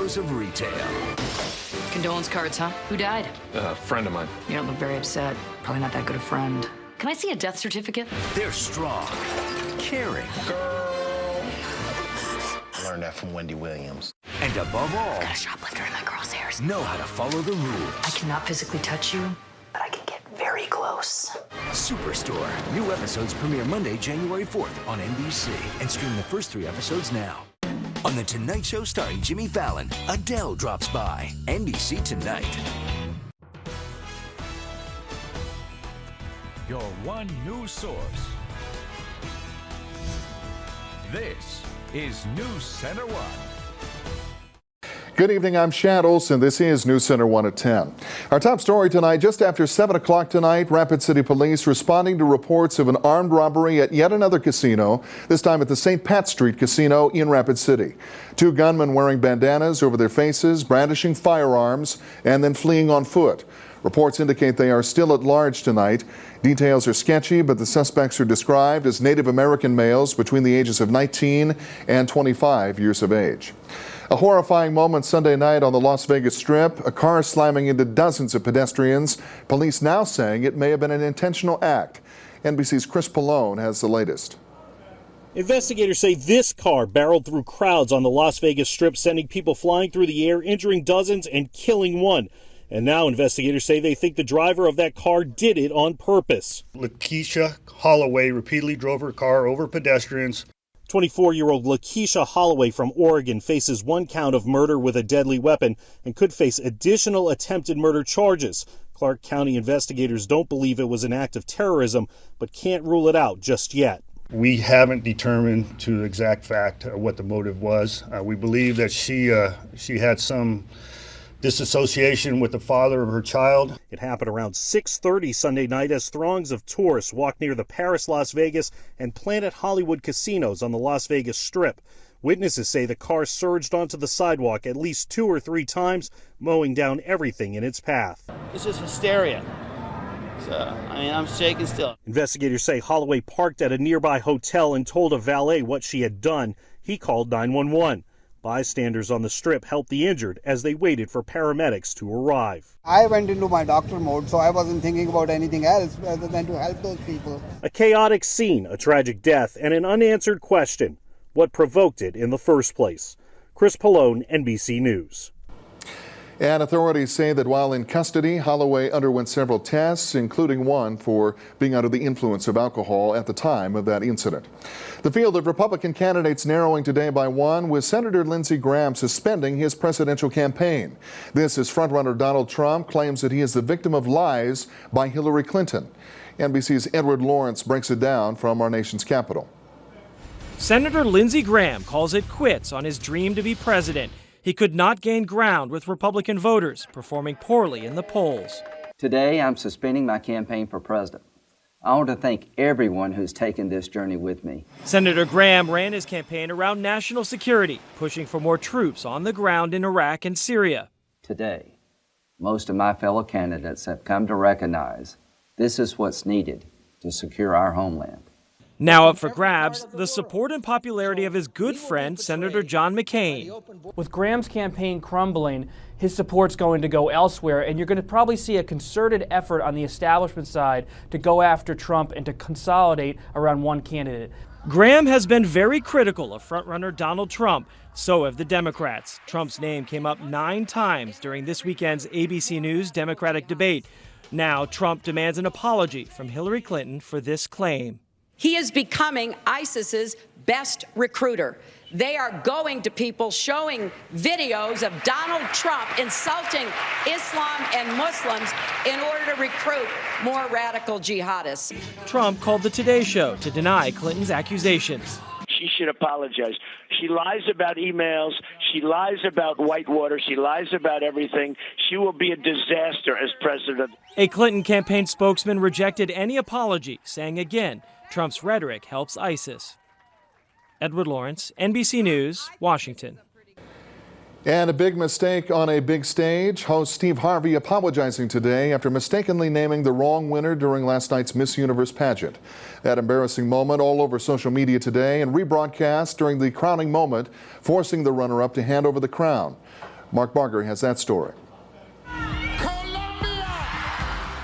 heroes of retail. Condolence cards, huh? Who died? A friend of mine. You don't look very upset. Probably not that good a friend. Can I see a death certificate? They're strong, caring, I learned that from Wendy Williams. and above all, Got a shoplifter in my crosshairs. know how to follow the rules. I cannot physically touch you, but I can get very close. Superstore. New episodes premiere Monday, January 4th on NBC. And stream the first 3 episodes now. On The Tonight Show starring Jimmy Fallon, Adele drops by. NBC Tonight. Your one news source. This is NewsCenter1. Good evening, I'm Shad Olson. This is NewsCenter1 at 10. Our top story tonight, just after 7 o'clock tonight, Rapid City Police responding to reports of an armed robbery at yet another casino, this time at the St. Pat Street Casino in Rapid City. 2 gunmen wearing bandanas over their faces, brandishing firearms, and then fleeing on foot. Reports indicate they are still at large tonight. Details are sketchy, but the suspects are described as Native American males between the ages of 19 and 25 years of age. A horrifying moment Sunday night on the Las Vegas Strip, a car slamming into dozens of pedestrians. Police now saying it may have been an intentional act. NBC's Chris Pallone has the latest. Investigators say this car barreled through crowds on the Las Vegas Strip, sending people flying through the air, injuring dozens and killing one. And now investigators say they think the driver of that car did it on purpose. Lakeisha Holloway repeatedly drove her car over pedestrians. 24-year-old Lakeisha Holloway from Oregon faces 1 count of murder with a deadly weapon and could face additional attempted murder charges. Clark County investigators don't believe it was an act of terrorism, but can't rule it out just yet. We haven't determined to exact fact what the motive was. We believe that she had some disassociation with the father of her child. It happened around 6:30 Sunday night as throngs of tourists walked near the Paris, Las Vegas, and Planet Hollywood casinos on the Las Vegas Strip. Witnesses say the car surged onto the sidewalk at least 2 or 3 times, mowing down everything in its path. It's just hysteria. So, I'm shaking still. Investigators say Holloway parked at a nearby hotel and told a valet what she had done. He called 911. Bystanders on the Strip helped the injured as they waited for paramedics to arrive. I went into my doctor mode, so I wasn't thinking about anything else rather than to help those people. A chaotic scene, a tragic death, and an unanswered question. What provoked it in the first place? Chris Pallone, NBC News. And authorities say that while in custody, Holloway underwent several tests, including one for being under the influence of alcohol at the time of that incident. The field of Republican candidates narrowing today by 1, with Senator Lindsey Graham suspending his presidential campaign. This as frontrunner Donald Trump claims that he is the victim of lies by Hillary Clinton. NBC's Edward Lawrence breaks it down from our nation's capital. Senator Lindsey Graham calls it quits on his dream to be president. He could not gain ground with Republican voters, performing poorly in the polls. Today, I'm suspending my campaign for president. I want to thank everyone who's taken this journey with me. Senator Graham ran his campaign around national security, pushing for more troops on the ground in Iraq and Syria. Today, most of my fellow candidates have come to recognize this is what's needed to secure our homeland. Now up for grabs, the support and popularity of his good friend, Senator John McCain. With Graham's campaign crumbling, his support's going to go elsewhere, and you're going to probably see a concerted effort on the establishment side to go after Trump and to consolidate around one candidate. Graham has been very critical of frontrunner Donald Trump. So have the Democrats. Trump's name came up 9 times during this weekend's ABC News Democratic debate. Now Trump demands an apology from Hillary Clinton for this claim. He is becoming ISIS's best recruiter. They are going to people showing videos of Donald Trump insulting Islam and Muslims in order to recruit more radical jihadists. Trump called the Today Show to deny Clinton's accusations. She should apologize. She lies about emails. She lies about Whitewater. She lies about everything. She will be a disaster as president. A Clinton campaign spokesman rejected any apology, saying again, Trump's rhetoric helps ISIS. Edward Lawrence, NBC News, Washington. And a big mistake on a big stage. Host Steve Harvey apologizing today after mistakenly naming the wrong winner during last night's Miss Universe pageant. That embarrassing moment all over social media today and rebroadcast during the crowning moment, forcing the runner-up to hand over the crown. Mark Barger has that story.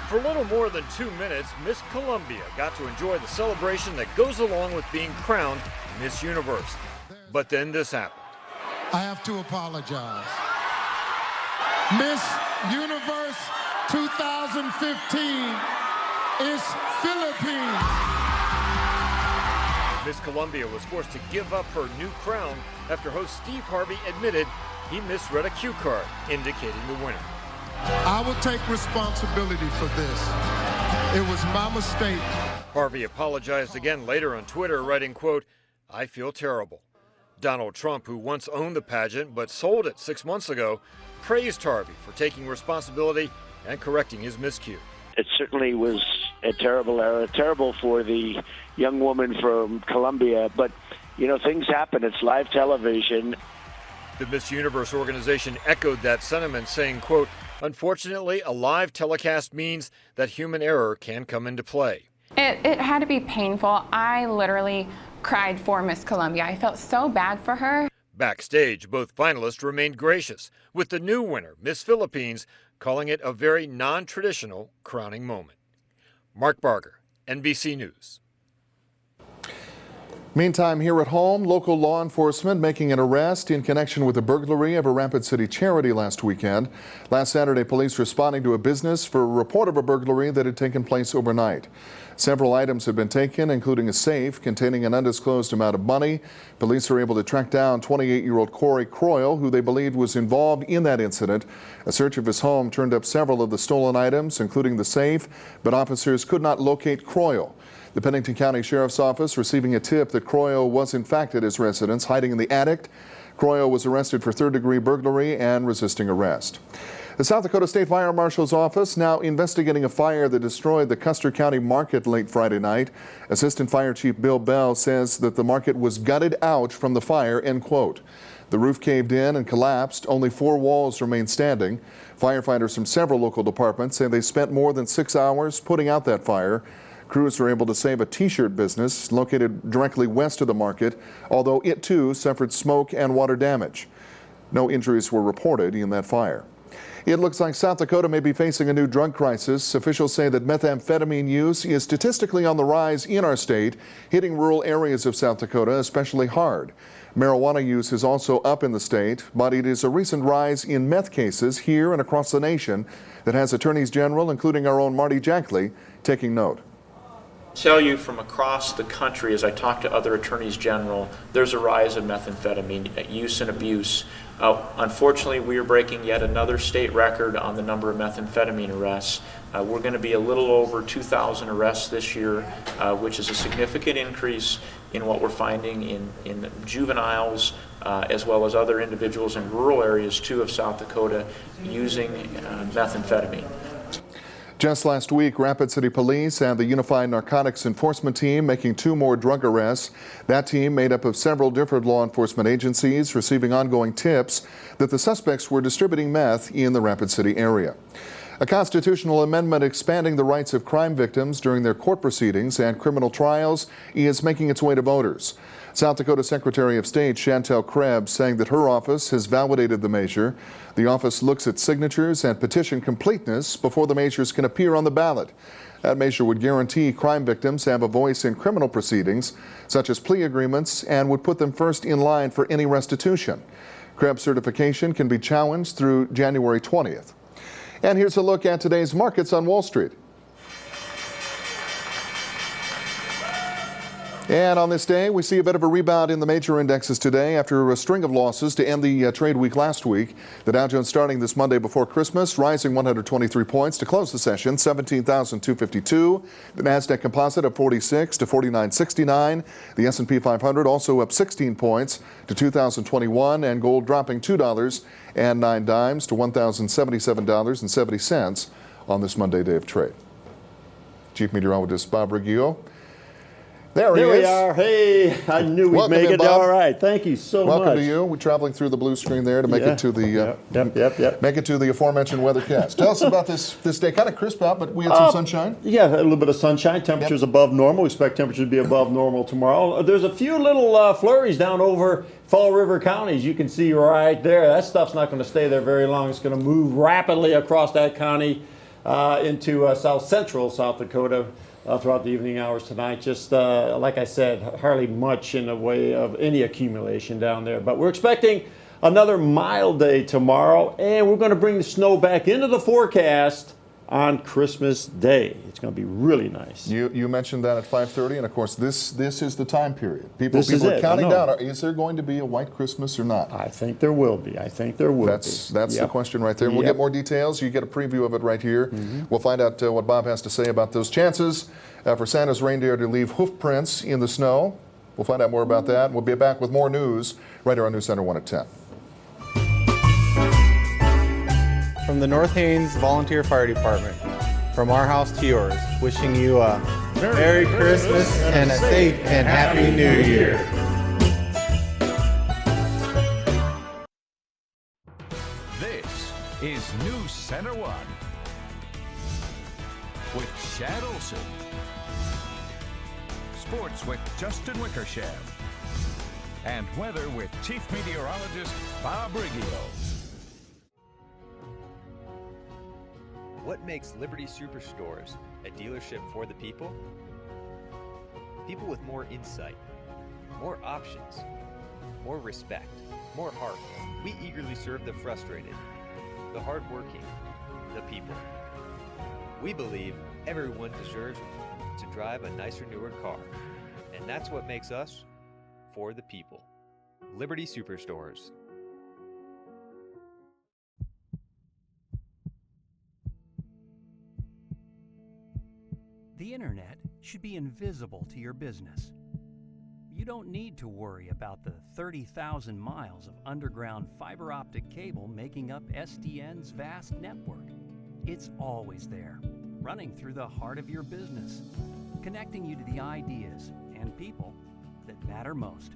For a little more than 2 minutes, Miss Columbia got to enjoy the celebration that goes along with being crowned Miss Universe. But then this happened. I have to apologize. Miss Universe 2015 is Philippines. Miss Columbia was forced to give up her new crown after host Steve Harvey admitted he misread a cue card indicating the winner. I will take responsibility for this. It was my mistake. Harvey apologized again later on Twitter, writing, quote, "I feel terrible." Donald Trump, who once owned the pageant but sold it 6 months ago, praised Harvey for taking responsibility and correcting his miscue. It certainly was a terrible error, terrible for the young woman from Colombia, but, you know, things happen. It's live television. The Miss Universe organization echoed that sentiment, saying, quote, "Unfortunately, a live telecast means that human error can come into play." It had to be painful. I literally cried for Miss Columbia. I felt so bad for her. Backstage, both finalists remained gracious, with the new winner, Miss Philippines, calling it a very non-traditional crowning moment. Mark Barger, NBC News. Meantime, here at home, local law enforcement making an arrest in connection with the burglary of a Rapid City charity last weekend. Last Saturday, police responding to a business for a report of a burglary that had taken place overnight. Several items have been taken, including a safe containing an undisclosed amount of money. Police are able to track down 28-year-old Corey Croyle, who they believed was involved in that incident. A search of his home turned up several of the stolen items, including the safe, but officers could not locate Croyle. The Pennington County Sheriff's Office receiving a tip that Croyle was in fact at his residence, hiding in the attic. Croyle was arrested for third-degree burglary and resisting arrest. The South Dakota State Fire Marshal's Office now investigating a fire that destroyed the Custer County Market late Friday night. Assistant Fire Chief Bill Bell says that the market was gutted out from the fire, end quote. The roof caved in and collapsed. Only 4 walls remain standing. Firefighters from several local departments say they spent more than 6 hours putting out that fire. Crews were able to save a T-shirt business located directly west of the market, although it too suffered smoke and water damage. No injuries were reported in that fire. It looks like South Dakota may be facing a new drug crisis. Officials say that methamphetamine use is statistically on the rise in our state, hitting rural areas of South Dakota especially hard. Marijuana use is also up in the state, but it is a recent rise in meth cases here and across the nation that has attorneys general, including our own Marty Jackley, taking note. Tell you from across the country, as I talk to other attorneys general, there's a rise in methamphetamine use and abuse. Unfortunately, we are breaking yet another state record on the number of methamphetamine arrests. We're going to be a little over 2,000 arrests this year, which is a significant increase in what we're finding in juveniles, as well as other individuals in rural areas too of South Dakota using methamphetamine. Just last week, Rapid City Police and the Unified Narcotics Enforcement Team making 2 more drug arrests. That team made up of several different law enforcement agencies receiving ongoing tips that the suspects were distributing meth in the Rapid City area. A constitutional amendment expanding the rights of crime victims during their court proceedings and criminal trials is making its way to voters. South Dakota Secretary of State Chantel Krebs saying that her office has validated the measure. The office looks at signatures and petition completeness before the measures can appear on the ballot. That measure would guarantee crime victims have a voice in criminal proceedings, such as plea agreements, and would put them first in line for any restitution. Krebs' certification can be challenged through January 20th. And here's a look at today's markets on Wall Street. And on this day, we see a bit of a rebound in the major indexes today after a string of losses to end the trade week last week. The Dow Jones starting this Monday before Christmas, rising 123 points to close the session, 17,252. The NASDAQ Composite up 46 to 49.69. The S&P 500 also up 16 points to 2,021, and gold dropping $2.09 to $1,077.70 on this Monday day of trade. Chief Meteorologist Bob Riggio. There he is. There we are. Hey, I knew we'd make it. All right. Thank you so much. Welcome to you. We're traveling through the blue screen there to make it to the make it to the aforementioned weathercast. Tell us about this day. Kind of crisp out, but we had some sunshine. Yeah, a little bit of sunshine. Temperatures above normal. We expect temperatures to be above normal tomorrow. There's a few little flurries down over Fall River counties. You can see right there. That stuff's not going to stay there very long. It's going to move rapidly across that county into south central South Dakota. Throughout the evening hours tonight. Just like I said, hardly much in the way of any accumulation down there. But we're expecting another mild day tomorrow, and we're going to bring the snow back into the forecast on Christmas Day. It's going to be really nice. You mentioned that at 5:30, and of course this is the time period. People are counting down. Is there going to be a white Christmas or not? I think there will be. That's the question right there. We'll get more details. You get a preview of it right here. We'll find out what Bob has to say about those chances for Santa's reindeer to leave hoof prints in the snow. We'll find out more about that. We'll be back with more news right here on NewsCenter1 at 10. From the North Haines Volunteer Fire Department, from our house to yours, wishing you a Merry Christmas and a safe and Happy New Year. This is NewsCenter1 with Shad Olson. Sports with Justin Wickersham. And weather with Chief Meteorologist Bob Riggio. What makes Liberty Superstores a dealership for the people? People with more insight, more options, more respect, more heart. We eagerly serve the frustrated, the hardworking, the people. We believe everyone deserves to drive a nicer, newer car. And that's what makes us for the people. Liberty Superstores. The internet should be invisible to your business. You don't need to worry about the 30,000 miles of underground fiber optic cable making up SDN's vast network. It's always there, running through the heart of your business, connecting you to the ideas and people that matter most.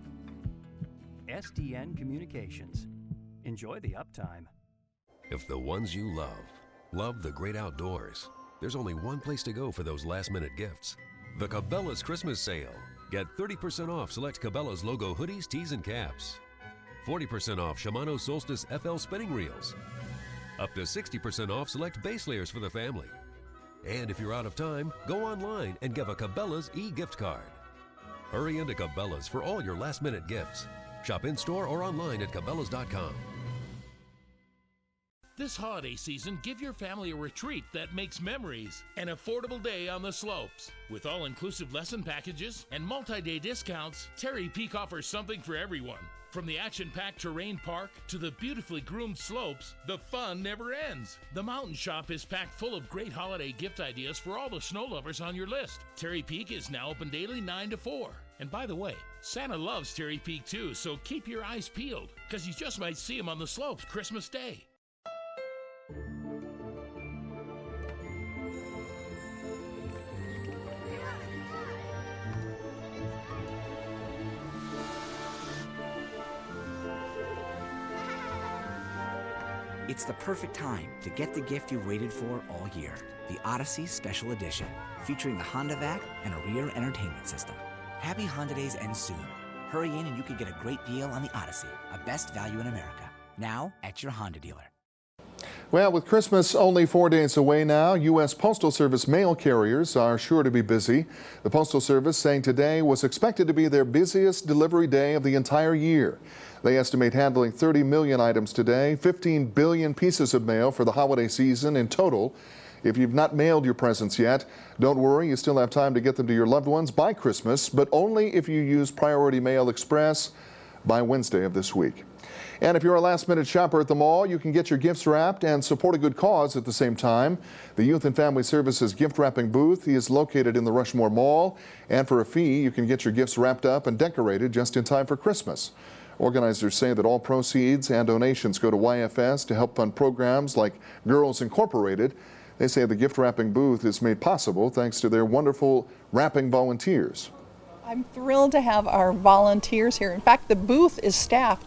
SDN Communications. Enjoy the uptime. If the ones you love the great outdoors, there's only one place to go for those last-minute gifts. The Cabela's Christmas Sale. Get 30% off select Cabela's logo hoodies, tees, and caps. 40% off Shimano Solstice FL spinning reels. Up to 60% off select base layers for the family. And if you're out of time, go online and give a Cabela's e-gift card. Hurry into Cabela's for all your last-minute gifts. Shop in-store or online at Cabela's.com. This holiday season, give your family a retreat that makes memories. An affordable day on the slopes. With all-inclusive lesson packages and multi-day discounts, Terry Peak offers something for everyone. From the action-packed terrain park to the beautifully groomed slopes, the fun never ends. The Mountain Shop is packed full of great holiday gift ideas for all the snow lovers on your list. Terry Peak is now open daily 9 to 4. And by the way, Santa loves Terry Peak too, so keep your eyes peeled, because you just might see him on the slopes Christmas Day. It's the perfect time to get the gift you've waited for all year. The Odyssey Special Edition, featuring the Honda Vac and a rear entertainment system. Happy Honda Days end soon. Hurry in and you could get a great deal on the Odyssey, a best value in America. Now at your Honda dealer. Well, with Christmas only 4 days away now, U.S. Postal Service mail carriers are sure to be busy. The Postal Service saying today was expected to be their busiest delivery day of the entire year. They estimate handling 30 million items today, 15 billion pieces of mail for the holiday season in total. If you've not mailed your presents yet, don't worry, you still have time to get them to your loved ones by Christmas, but only if you use Priority Mail Express by Wednesday of this week. And if you're a last-minute shopper at the mall, you can get your gifts wrapped and support a good cause at the same time. The Youth and Family Services gift wrapping booth is located in the Rushmore Mall, and for a fee, you can get your gifts wrapped up and decorated just in time for Christmas. Organizers say that all proceeds and donations go to YFS to help fund programs like Girls Incorporated. They say the gift wrapping booth is made possible thanks to their wonderful wrapping volunteers. I'm thrilled to have our volunteers here. In fact, the booth is staffed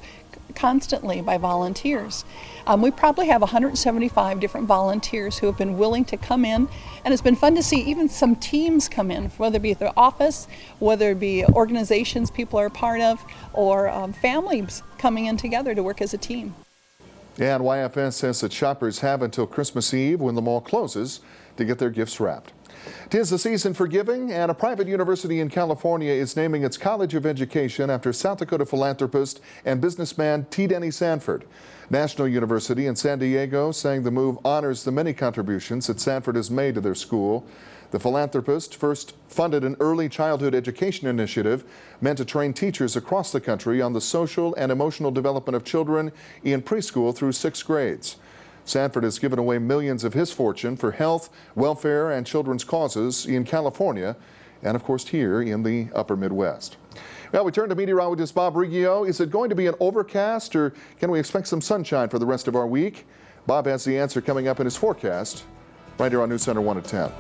constantly by volunteers. We probably have 175 different volunteers who have been willing to come in, and it's been fun to see even some teams come in, whether it be the office, whether it be organizations people are a part of, or families coming in together to work as a team. And YFS says that shoppers have until Christmas Eve, when the mall closes, to get their gifts wrapped. 'Tis the season for giving, and a private university in California is naming its College of Education after South Dakota philanthropist and businessman T. Denny Sanford. National University in San Diego saying the move honors the many contributions that Sanford has made to their school. The philanthropist first funded an early childhood education initiative meant to train teachers across the country on the social and emotional development of children in preschool through 6th grades. Sanford has given away millions of his fortune for health, welfare, and children's causes in California and, of course, here in the upper Midwest. Well, we turn to meteorologist Bob Riggio. Is it going to be an overcast, or can we expect some sunshine for the rest of our week? Bob has the answer coming up in his forecast right here on NewsCenter1 at 10.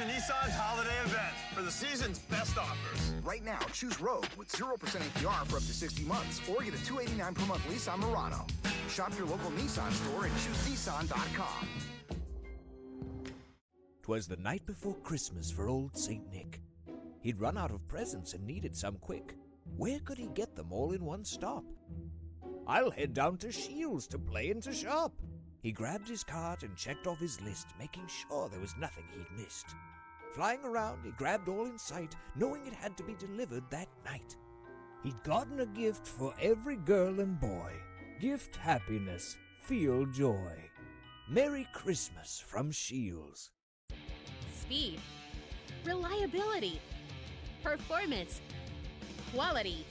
Nissan's holiday event for the season's best offers. Right now, choose Rogue with 0% APR for up to 60 months, or get a $289 per month lease on Murano. Shop your local Nissan store and choose Nissan.com. 'Twas the night before Christmas for old St. Nick. He'd run out of presents and needed some quick. Where could he get them all in one stop? I'll head down to Shields to play and to shop. He grabbed his cart and checked off his list, making sure there was nothing he'd missed. Flying around, he grabbed all in sight, knowing it had to be delivered that night. He'd gotten a gift for every girl and boy. Gift happiness, feel joy. Merry Christmas from Shields. Speed, reliability, performance, quality.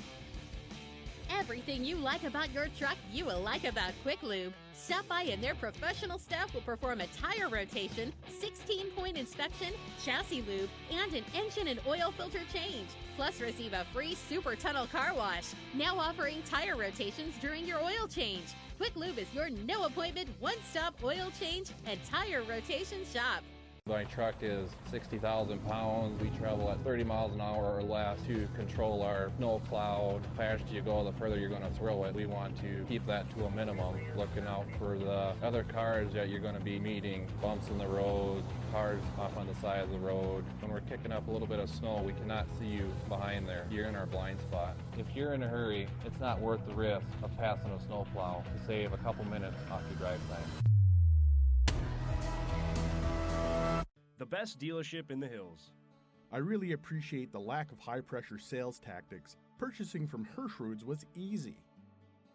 Everything you like about your truck, you will like about Quick Lube. Stop by and their professional staff will perform a tire rotation, 16-point inspection, chassis lube, and an engine and oil filter change. Plus receive a free Super Tunnel car wash. Now offering tire rotations during your oil change. Quick Lube is your no-appointment, one-stop oil change and tire rotation shop. My truck is 60,000 pounds. We travel at 30 miles an hour or less to control our snow cloud. The faster you go, the further you're going to throw it. We want to keep that to a minimum, looking out for the other cars that you're going to be meeting, bumps in the road, cars off on the side of the road. When we're kicking up a little bit of snow, we cannot see you behind there. You're in our blind spot. If you're in a hurry, it's not worth the risk of passing a snow plow to save a couple minutes off your drive time. The best dealership in the hills. I really appreciate the lack of high-pressure sales tactics. Purchasing from Hirschroods was easy.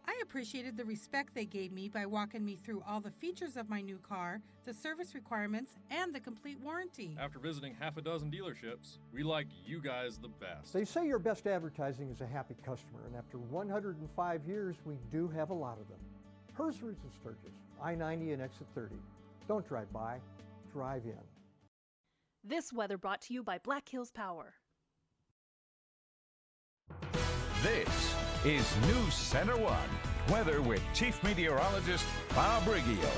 I appreciated the respect they gave me by walking me through all the features of my new car, the service requirements, and the complete warranty. After visiting half a dozen dealerships, we like you guys the best. They say your best advertising is a happy customer, and after 105 years, we do have a lot of them. Hirschroods in Sturgis, I-90 and exit 30. Don't drive by, drive in. This weather brought to you by Black Hills Power. This is NewsCenter1 weather with Chief Meteorologist Bob Riggio.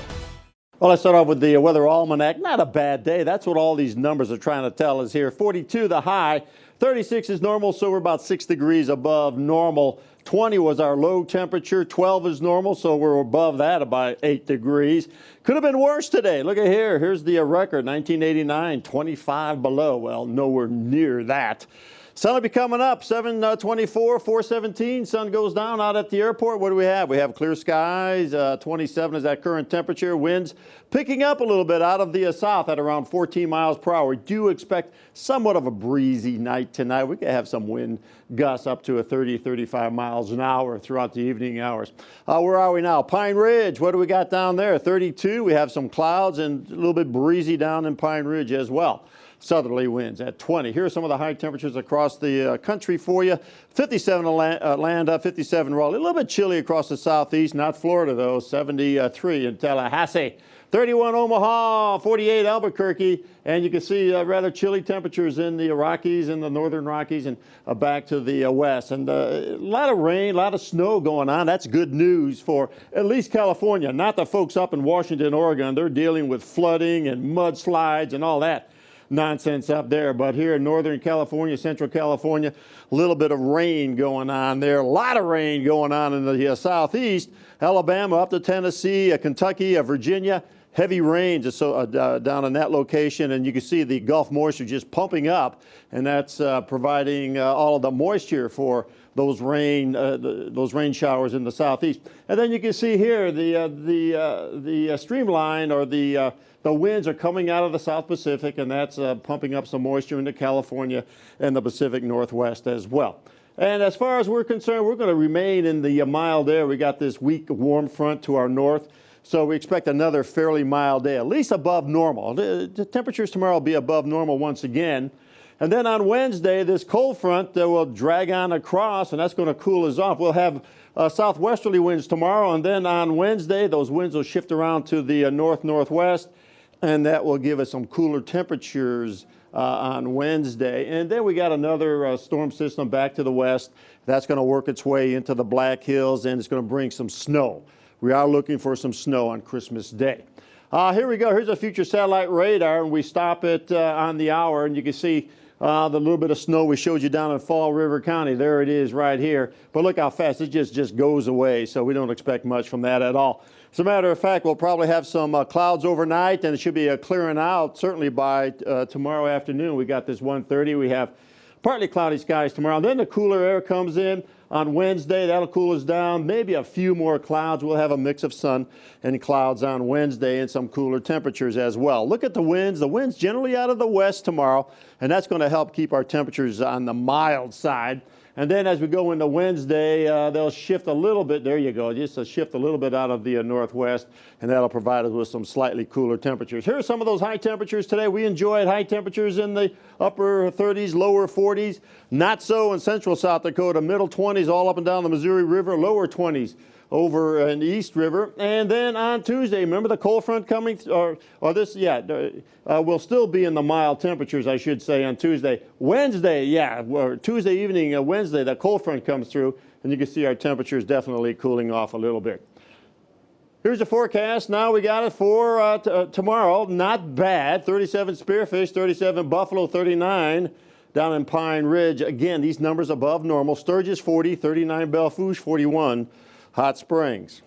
Well, let's start off with the weather almanac. Not a bad day. That's what all these numbers are trying to tell us here. 42 the high, 36 is normal, so we're about 6 degrees above normal. 20 was our low temperature, 12 is normal, so we're above that about 8 degrees. Could have been worse today. Look at here. Here's the record, 1989, 25 below. Well, nowhere near that. Sun will be coming up, 7:24, 4:17. Sun goes down out at the airport. What do we have? We have clear skies. 27 is that current temperature. Winds picking up a little bit out of the south at around 14 miles per hour. We do expect somewhat of a breezy night tonight. We could have some wind gusts up to 30, 35 miles an hour throughout the evening hours. Where are we now? Pine Ridge. What do we got down there? 32. We have some clouds and a little bit breezy down in Pine Ridge as well. Southerly winds at 20. Here are some of the high temperatures across the country for you. 57 Atlanta, 57 Raleigh. A little bit chilly across the southeast, not Florida though. 73 in Tallahassee. 31 Omaha, 48 Albuquerque, and you can see rather chilly temperatures in the Rockies, in the northern Rockies, and back to the west. And a lot of rain, a lot of snow going on. That's good news for at least California, not the folks up in Washington, Oregon. They're dealing with flooding and mudslides and all that nonsense up there. But here in Northern California, Central California, a little bit of rain going on there. A lot of rain going on in the southeast. Alabama up to Tennessee, Kentucky, Virginia. Heavy rains down in that location, and you can see the Gulf moisture just pumping up, and that's providing all of the moisture for those rain showers in the southeast. And then you can see here the streamline, or the winds are coming out of the South Pacific, and that's pumping up some moisture into California and the Pacific Northwest as well. And as far as we're concerned, we're going to remain in the mild air. We got this weak warm front to our north. So we expect another fairly mild day, at least above normal. The temperatures tomorrow will be above normal once again. And then on Wednesday, this cold front will drag on across, and that's going to cool us off. We'll have southwesterly winds tomorrow, and then on Wednesday, those winds will shift around to the north-northwest, and that will give us some cooler temperatures on Wednesday. And then we got another storm system back to the west. That's going to work its way into the Black Hills, and it's going to bring some snow. We are looking for some snow on Christmas Day. Here we go. Here's a future satellite radar, and we stop it on the hour, and you can see the little bit of snow we showed you down in Fall River County. There it is right here. But look how fast it just goes away, so we don't expect much from that at all. As a matter of fact, we'll probably have some clouds overnight, and it should be clearing out certainly by tomorrow afternoon. We got this 1:30. We have partly cloudy skies tomorrow. Then the cooler air comes in on Wednesday. That'll cool us down. Maybe a few more clouds. We'll have a mix of sun and clouds on Wednesday, and some cooler temperatures as well. Look at the winds. The winds generally out of the west tomorrow, and that's going to help keep our temperatures on the mild side. And then as we go into Wednesday, they'll shift a little bit. There you go. Just a shift a little bit out of the northwest, and that'll provide us with some slightly cooler temperatures. Here are some of those high temperatures today. We enjoyed high temperatures in the upper 30s, lower 40s. Not so in central South Dakota. Middle 20s all up and down the Missouri River. Lower 20s over in the East River. And then on Tuesday, remember the cold front coming, we'll still be in the mild temperatures, I should say, on Tuesday. Wednesday, Tuesday evening, Wednesday, the cold front comes through, and you can see our temperatures definitely cooling off a little bit. Here's the forecast. Now we got it for tomorrow. Not bad. 37 Spearfish, 37 Buffalo, 39 down in Pine Ridge. Again, these numbers above normal. Sturgis, 40, 39 Belle Fourche, 41 Hot Springs.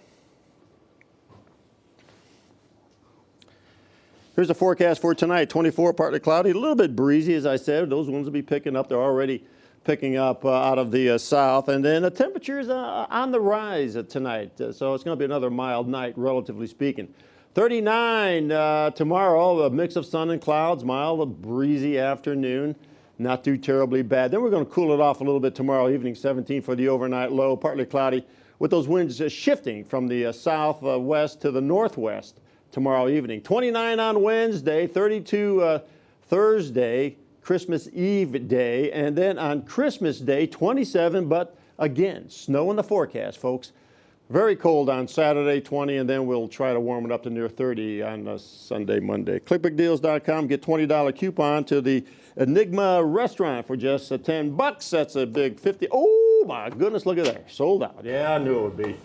Here's the forecast for tonight. 24, partly cloudy, a little bit breezy, as I said. Those ones will be picking up. They're already picking up out of the south. And then the temperatures on the rise tonight. So it's going to be another mild night, relatively speaking. 39 tomorrow, a mix of sun and clouds, mild, breezy afternoon. Not too terribly bad. Then we're going to cool it off a little bit tomorrow evening. 17 for the overnight low, partly cloudy, with those winds shifting from the southwest to the northwest tomorrow evening. 29 on Wednesday, 32 Thursday, Christmas Eve day, and then on Christmas Day, 27, but again, snow in the forecast, folks. Very cold on Saturday, 20, and then we'll try to warm it up to near 30 on Sunday, Monday. ClickBigDeals.com, get $20 coupon to the Enigma restaurant for just $10. That's a big 50. Oh my goodness, look at that, sold out. Yeah, I knew it would be.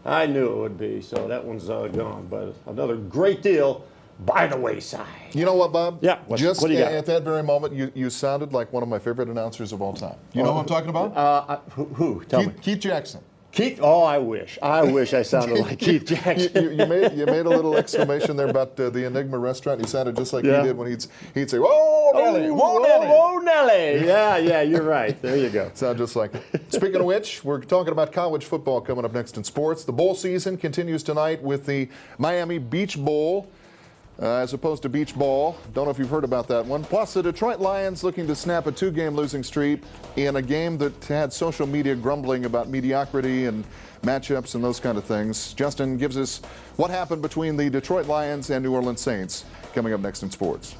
I knew it would be. So that one's gone, but another great deal by the wayside. You know what, Bob? Yeah. What do you got? At that very moment, you sounded like one of my favorite announcers of all time. You know who I'm talking about? Who? Tell me. Keith Jackson. Keith? Oh, I wish I sounded like Keith Jackson. you made a little exclamation there about the Enigma restaurant. You sounded just like he did when he'd say, "Whoa, Nelly! Whoa, Nelly! Whoa, Nelly!" Yeah, you're right. There you go. Sound just like it. Speaking of which, we're talking about college football coming up next in sports. The bowl season continues tonight with the Miami Beach Bowl. As opposed to beach ball. Don't know if you've heard about that one. Plus, the Detroit Lions looking to snap a 2-game losing streak in a game that had social media grumbling about mediocrity and matchups and those kind of things. Justin gives us what happened between the Detroit Lions and New Orleans Saints coming up next in sports.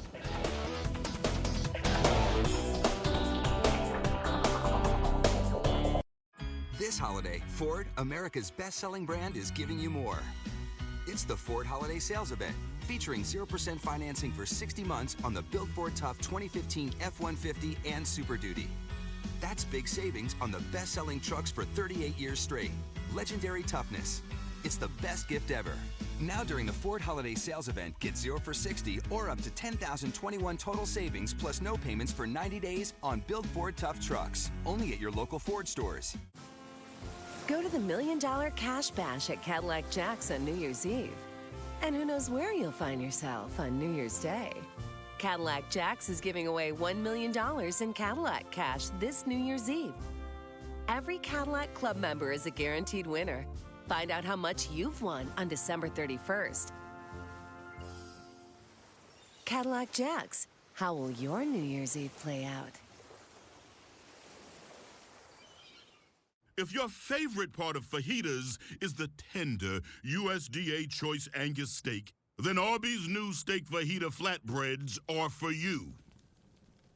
This holiday, Ford, America's best-selling brand, is giving you more. It's the Ford Holiday Sales Event, featuring 0% financing for 60 months on the Built Ford Tough 2015 F-150 and Super Duty. That's big savings on the best-selling trucks for 38 years straight. Legendary toughness. It's the best gift ever. Now during the Ford Holiday Sales Event, get 0 for 60 or up to $10,021 total savings plus no payments for 90 days on Built Ford Tough trucks. Only at your local Ford stores. Go to the $1 Million Cash Bash at Cadillac Jack's on New Year's Eve. And who knows where you'll find yourself on New Year's Day. Cadillac Jack's is giving away $1 million in Cadillac cash this New Year's Eve. Every Cadillac Club member is a guaranteed winner. Find out how much you've won on December 31st. Cadillac Jack's. How will your New Year's Eve play out? If your favorite part of fajitas is the tender USDA Choice Angus steak, then Arby's new steak fajita flatbreads are for you.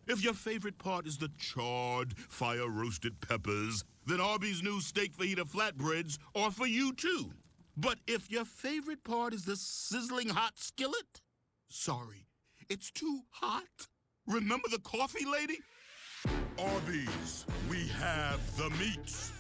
If your favorite part is the charred, fire-roasted peppers, then Arby's new steak fajita flatbreads are for you too. But if your favorite part is the sizzling hot skillet, sorry, it's too hot. Remember the coffee lady? Arby's, we have the meats.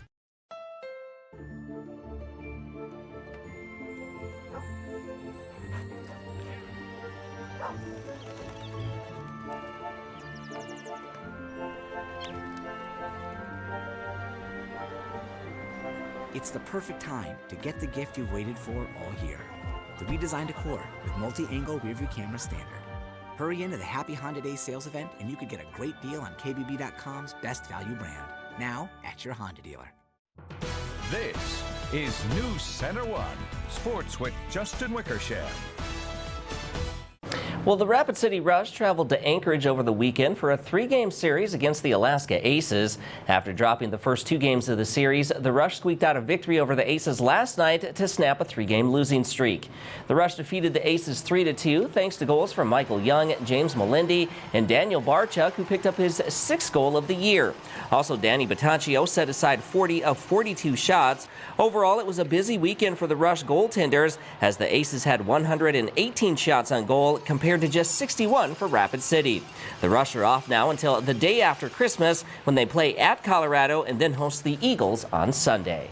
It's the perfect time to get the gift you've waited for all year. The redesigned Accord with multi-angle rearview camera standard. Hurry into the Happy Honda Days sales event and you could get a great deal on KBB.com's best value brand. Now at your Honda dealer. This is NewsCenter1 Sports with Justin Wickersham. Well, the Rapid City Rush traveled to Anchorage over the weekend for a 3-game series against the Alaska Aces. After dropping the first 2 games of the series, the Rush squeaked out a victory over the Aces last night to snap a 3-game losing streak. The Rush defeated the Aces 3-2 thanks to goals from Michael Young, James Melindi, and Daniel Barchuk, who picked up his 6th goal of the year. Also, Danny Bataccio set aside 40 of 42 shots. Overall, it was a busy weekend for the Rush goaltenders as the Aces had 118 shots on goal compared to just 61 for Rapid City. The Rush are off now until the day after Christmas when they play at Colorado and then host the Eagles on Sunday.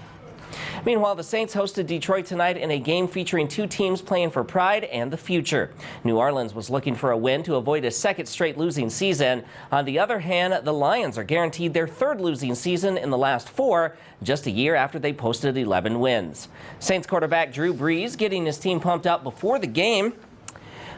Meanwhile, the Saints hosted Detroit tonight in a game featuring 2 teams playing for pride and the future. New Orleans was looking for a win to avoid a 2nd straight losing season. On the other hand, the Lions are guaranteed their 3rd losing season in the last 4, just a year after they posted 11 wins. Saints quarterback Drew Brees getting his team pumped up before the game.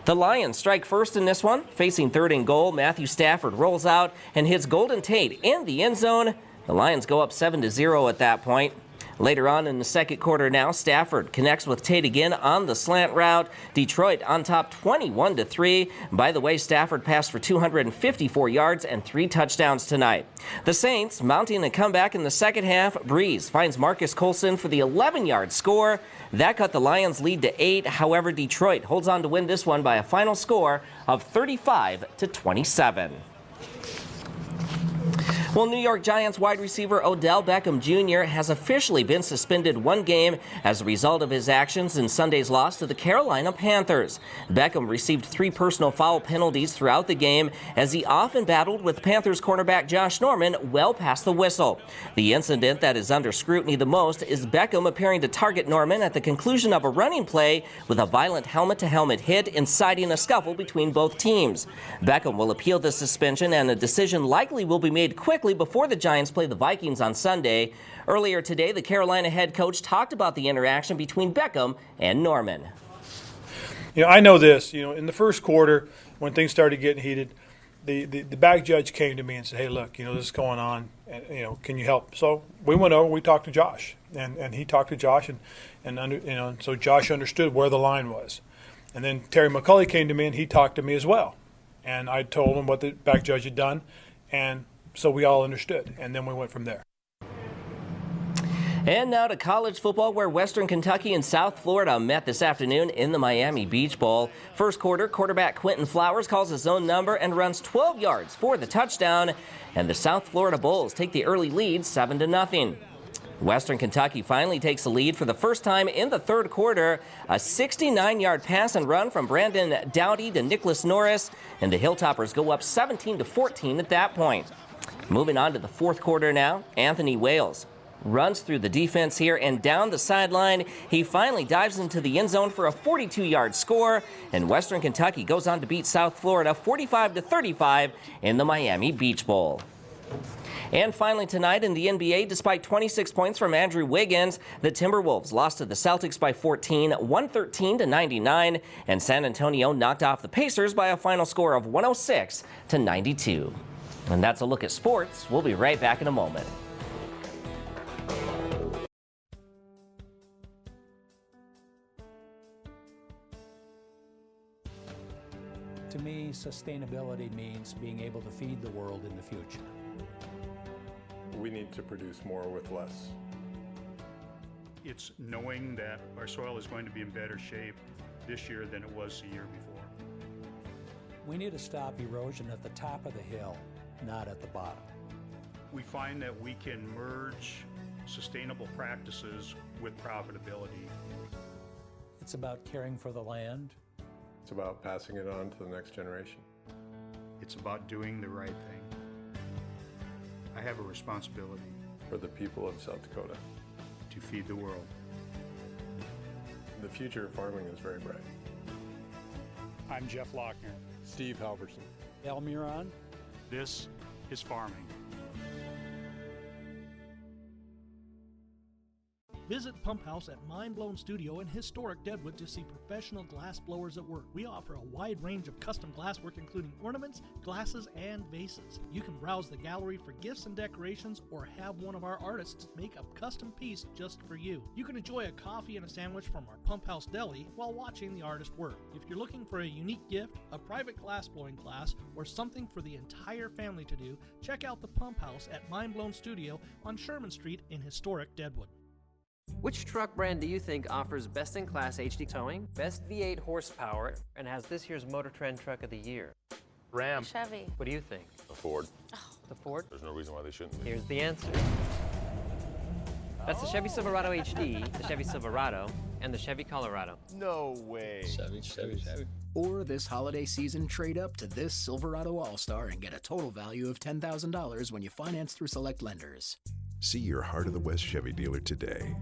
The Lions strike first in this one. Facing 3rd and goal, Matthew Stafford rolls out and hits Golden Tate in the end zone. The Lions go up 7-0 at that point. Later on in the 2nd quarter now, Stafford connects with Tate again on the slant route. Detroit on top 21-3. By the way, Stafford passed for 254 yards and 3 touchdowns tonight. The Saints mounting a comeback in the second half. Breeze finds Marcus Colson for the 11-yard score. That cut the Lions' lead to 8. However, Detroit holds on to win this one by a final score of 35-27. Well, New York Giants wide receiver Odell Beckham Jr. has officially been suspended 1 game as a result of his actions in Sunday's loss to the Carolina Panthers. Beckham received 3 personal foul penalties throughout the game as he often battled with Panthers cornerback Josh Norman well past the whistle. The incident that is under scrutiny the most is Beckham appearing to target Norman at the conclusion of a running play with a violent helmet-to-helmet hit, inciting a scuffle between both teams. Beckham will appeal the suspension and a decision likely will be made quickly before the Giants play the Vikings on Sunday. Earlier today, the Carolina head coach talked about the interaction between Beckham and Norman. I know this. In the first quarter, when things started getting heated, the back judge came to me and said, "Hey, look, this is going on, and can you help?" So we went over, we talked to Josh, and he talked to Josh, and so Josh understood where the line was. And then Terry McCulley came to me and he talked to me as well, and I told him what the back judge had done, and so we all understood, and then we went from there. And now to college football, where Western Kentucky and South Florida met this afternoon in the Miami Beach Bowl. First quarter, quarterback Quentin Flowers calls his own number and runs 12 yards for the touchdown, and the South Florida Bulls take the early lead 7-0. Western Kentucky finally takes the lead for the first time in the third quarter. A 69-yard pass and run from Brandon Dowdy to Nicholas Norris, and the Hilltoppers go up 17-14 at that point. Moving on to the fourth quarter now, Anthony Wales runs through the defense here and down the sideline. He finally dives into the end zone for a 42-yard score, and Western Kentucky goes on to beat South Florida 45-35 in the Miami Beach Bowl. And finally tonight in the NBA, despite 26 points from Andrew Wiggins, the Timberwolves lost to the Celtics by 14, 113-99, and San Antonio knocked off the Pacers by a final score of 106-92. And that's a look at sports. We'll be right back in a moment. To me, sustainability means being able to feed the world in the future. We need to produce more with less. It's knowing that our soil is going to be in better shape this year than it was the year before. We need to stop erosion at the top of the hill, not at the bottom. We find that we can merge sustainable practices with profitability. It's about caring for the land. It's about passing it on to the next generation. It's about doing the right thing. I have a responsibility for the people of South Dakota to feed the world. The future of farming is very bright. I'm Jeff Lochner. Steve Halverson. Al Miron. This is farming. Visit Pump House at Mind Blown Studio in historic Deadwood to see professional glass blowers at work. We offer a wide range of custom glasswork including ornaments, glasses, and vases. You can browse the gallery for gifts and decorations or have one of our artists make a custom piece just for you. You can enjoy a coffee and a sandwich from our Pump House deli while watching the artist work. If you're looking for a unique gift, a private glass blowing class, or something for the entire family to do, check out the Pump House at Mind Blown Studio on Sherman Street in historic Deadwood. Which truck brand do you think offers best-in-class HD towing, best V8 horsepower, and has this year's Motor Trend Truck of the Year? Ram. Chevy. What do you think? A Ford. Oh. The Ford? There's no reason why they shouldn't be. Here's the answer. That's the Chevy Silverado HD, the Chevy Silverado, and the Chevy Colorado. No way. Chevy. Or this holiday season, trade up to this Silverado All-Star and get a total value of $10,000 when you finance through select lenders. See your Heart of the West Chevy dealer today.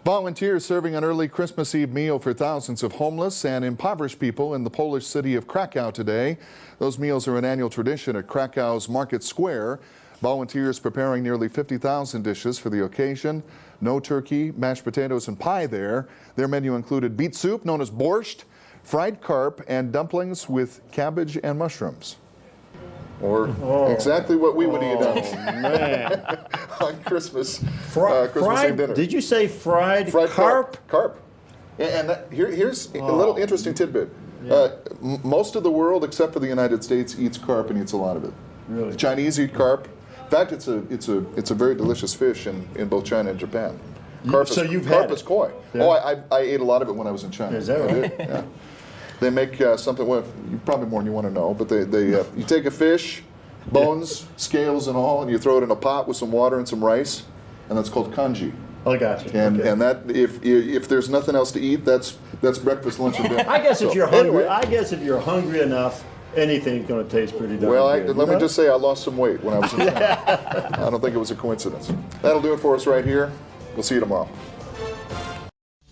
Volunteers serving an early Christmas Eve meal for thousands of homeless and impoverished people in the Polish city of Krakow today. Those meals are an annual tradition at Krakow's Market Square. Volunteers preparing nearly 50,000 dishes for the occasion. No turkey, mashed potatoes, and pie there. Their menu included beet soup known as borscht, fried carp, and dumplings with cabbage and mushrooms. Or exactly what we would eat on Christmas Eve dinner. Did you say fried carp? Carp. And here's a little interesting tidbit. Yeah. Most of the world, except for the United States, eats carp and eats a lot of it. Really? The Chinese eat carp. In fact, it's a very delicious fish in both China and Japan. Carp is koi. Yeah. Oh, I ate a lot of it when I was in China. Is that right? I did, yeah. They make something, well, probably more than you want to know, but you take a fish, bones, scales and all, and you throw it in a pot with some water and some rice, and that's called congee. I got you. And that if there's nothing else to eat, that's breakfast, lunch, and dinner. I guess if you're hungry, hungry enough, anything's going to taste pretty darn good. Let me just say I lost some weight when I was in China. I don't think it was a coincidence. That'll do it for us right here. We'll see you tomorrow.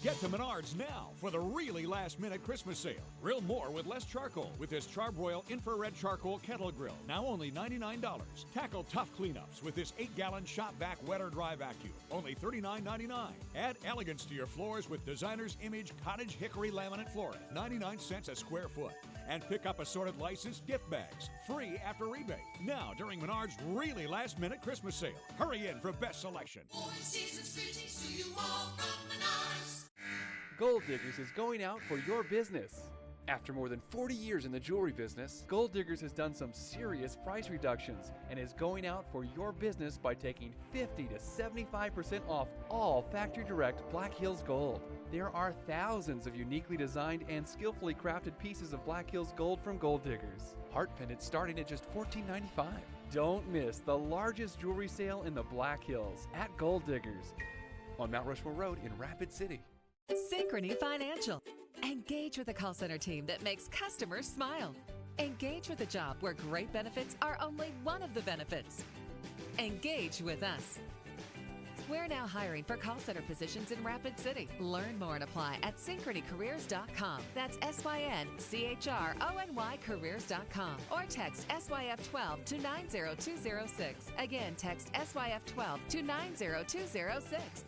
Get to Menards now for the really last-minute Christmas sale. Grill more with less charcoal with this Charbroil Infrared Charcoal Kettle Grill, now only $99. Tackle tough cleanups with this 8-gallon shop-vac wet or dry vacuum, only $39.99. Add elegance to your floors with Designer's Image Cottage Hickory Laminate Flooring, 99 cents a square foot. And pick up assorted licensed gift bags, free after rebate. Now during Menards' really last-minute Christmas sale. Hurry in for best selection. Gold Diggers is going out for your business. After more than 40 years in the jewelry business, Gold Diggers has done some serious price reductions and is going out for your business by taking 50 to 75% off all factory direct Black Hills Gold. There are thousands of uniquely designed and skillfully crafted pieces of Black Hills Gold from Gold Diggers. Heart pendants starting at just $14.95. Don't miss the largest jewelry sale in the Black Hills at Gold Diggers on Mount Rushmore Road in Rapid City. Synchrony Financial. Engage with a call center team that makes customers smile. Engage with a job where great benefits are only one of the benefits. Engage with us. We're now hiring for call center positions in Rapid City. Learn more and apply at synchronycareers.com. That's SYNCHRONY careers.com. Or text SYF12 to 90206. Again, text SYF12 to 90206.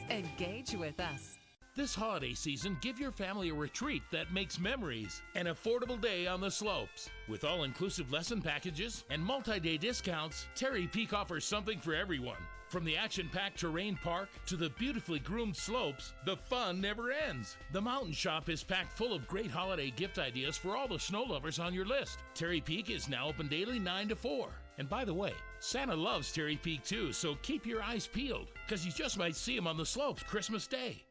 Engage with us. This holiday season, give your family a retreat that makes memories. An affordable day on the slopes. With all-inclusive lesson packages and multi-day discounts, Terry Peak offers something for everyone. From the action-packed terrain park to the beautifully groomed slopes, the fun never ends. The Mountain Shop is packed full of great holiday gift ideas for all the snow lovers on your list. Terry Peak is now open daily 9 to 4. And by the way, Santa loves Terry Peak too, so keep your eyes peeled, because you just might see him on the slopes Christmas Day.